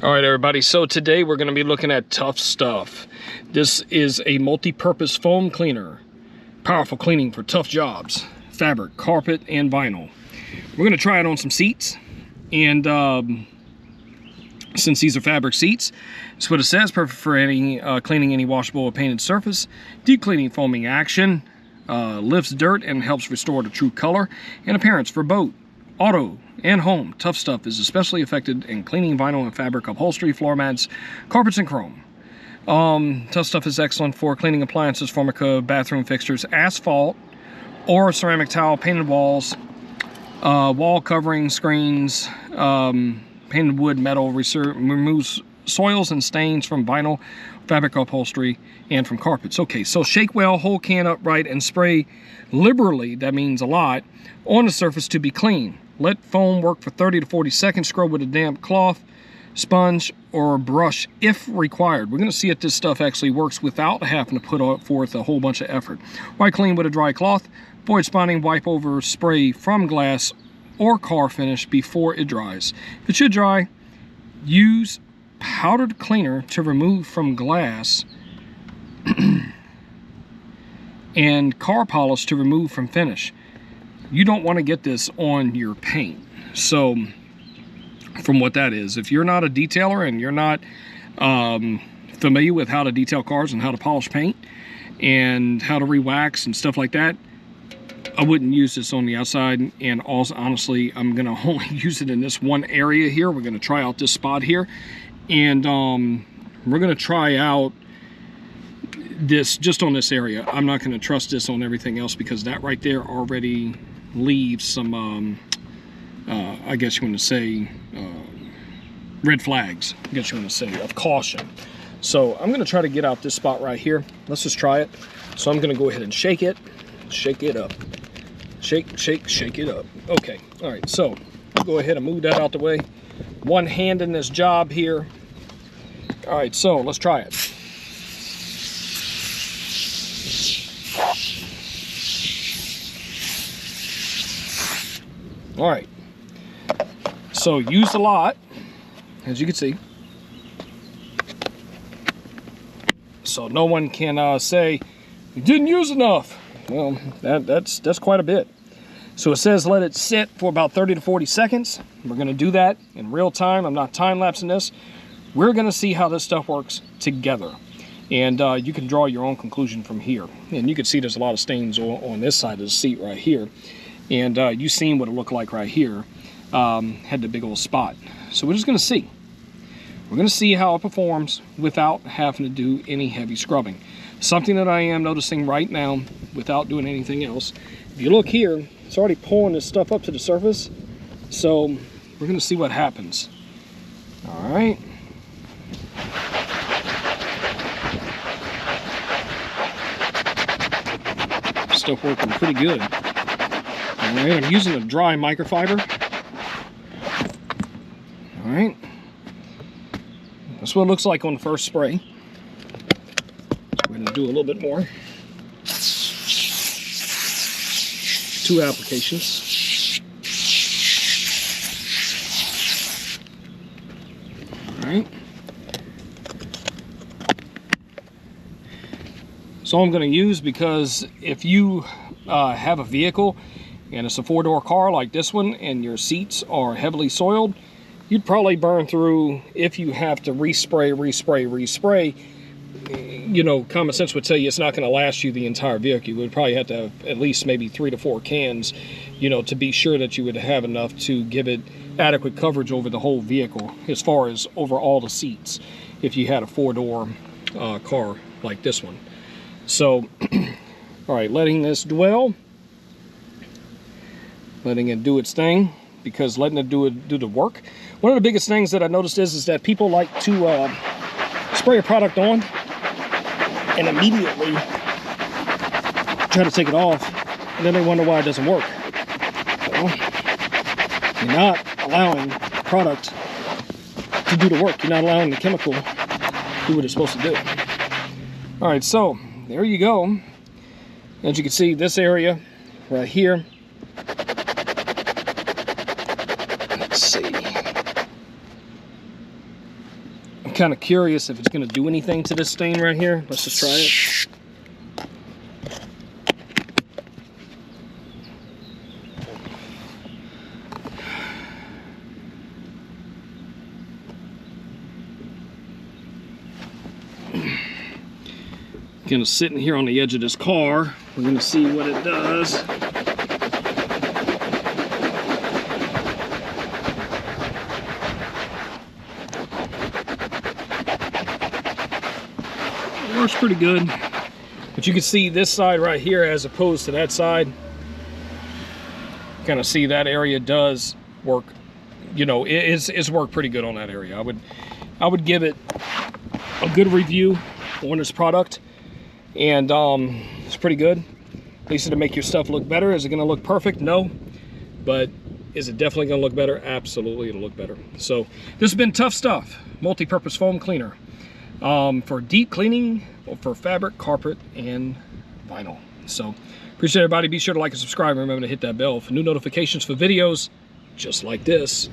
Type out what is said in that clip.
All right, everybody, so today we're going to be looking at Tuff Stuff. This is a multi-purpose foam cleaner. Powerful cleaning for tough jobs, fabric, carpet, and vinyl. We're going to try it on some seats, and since these are fabric seats, that's what it says. Perfect for any cleaning any washable or painted surface. Deep cleaning foaming action, lifts dirt and helps restore the true color and appearance for boat, auto, and home. Tuff Stuff is especially effective in cleaning vinyl and fabric upholstery, floor mats, carpets, and chrome. Tuff Stuff is excellent for cleaning appliances, formica, bathroom fixtures, asphalt, or ceramic tile, painted walls, wall covering, screens, painted wood, metal, removes soils and stains from vinyl, fabric upholstery, and from carpets. Okay, so shake well, hold can upright, and spray liberally, that means a lot, on the surface to be clean. Let foam work for 30 to 40 seconds. Scrub with a damp cloth, sponge, or brush if required. We're going to see if this stuff actually works without having to put forth a whole bunch of effort. Wipe clean with a dry cloth. Avoid spotting. Wipe over spray from glass or car finish before it dries. If it should dry, use powdered cleaner to remove from glass and car polish to remove from finish. You don't want to get this on your paint. So from what that is, if you're not a detailer and you're not familiar with how to detail cars and how to polish paint and how to re-wax and stuff like that, I wouldn't use this on the outside. And also, honestly, I'm going to only use it in this one area here. We're going to try out this spot here, and we're going to try out this just on this area. I'm not going to trust this on everything else because that right there already leaves some I guess you want to say red flags, I guess you want to say, of caution. So I'm going to try to get out this spot right here. Let's just try it. So I'm going to go ahead and shake it up, shake it up. Okay, all right, so I'll go ahead and move that out the way. One hand in this job here. All right, so let's try it. All right, so used a lot, as you can see. So no one can say you didn't use enough. Well, that's quite a bit. So it says let it sit for about 30 to 40 seconds. We're going to do that in real time. I'm not time-lapsing this. We're going to see how this stuff works together. And you can draw your own conclusion from here. And you can see there's a lot of stains on this side of the seat right here. And you've seen what it looked like right here. Had the big old spot. So we're just going to see. We're going to see how it performs without having to do any heavy scrubbing. Something that I am noticing right now without doing anything else. If you look here, it's already pulling this stuff up to the surface. So we're going to see what happens. All right. Stuff working pretty good. All right, I'm using a dry microfiber. All right. That's what it looks like on the first spray. We're going to do a little bit more. 2 applications. All right. So I'm going to use, because if you have a vehicle and it's a 4-door car like this one and your seats are heavily soiled, you'd probably burn through, if you have to respray, you know, common sense would tell you it's not going to last you the entire vehicle. You would probably have to have at least maybe 3 to 4 cans, you know, to be sure that you would have enough to give it adequate coverage over the whole vehicle as far as over all the seats if you had a 4-door car like this one. So, all right, letting this dwell, letting it do its thing, because letting it do the work. One of the biggest things that I noticed is that people like to spray a product on and immediately try to take it off, and then they wonder why it doesn't work. Well, you're not allowing the product to do the work. You're not allowing the chemical to do what it's supposed to do. All right, so there you go. As you can see, this area right here, let's see, I'm kind of curious if it's going to do anything to this stain right here. Let's just try it. Kind of sitting here on the edge of this car. We're going to see what it does. It works pretty good, but you can see this side right here as opposed to that side. Kind of see that area does work. You know, it's worked pretty good on that area. I would give it a good review on this product. And it's pretty good. At least to make your stuff look better. Is it going to look perfect? No. But is it definitely going to look better? Absolutely, it'll look better. So this has been Tuff Stuff, multi-purpose foam cleaner for deep cleaning for fabric, carpet, and vinyl. So appreciate everybody. Be sure to like and subscribe. Remember to hit that bell for new notifications for videos just like this.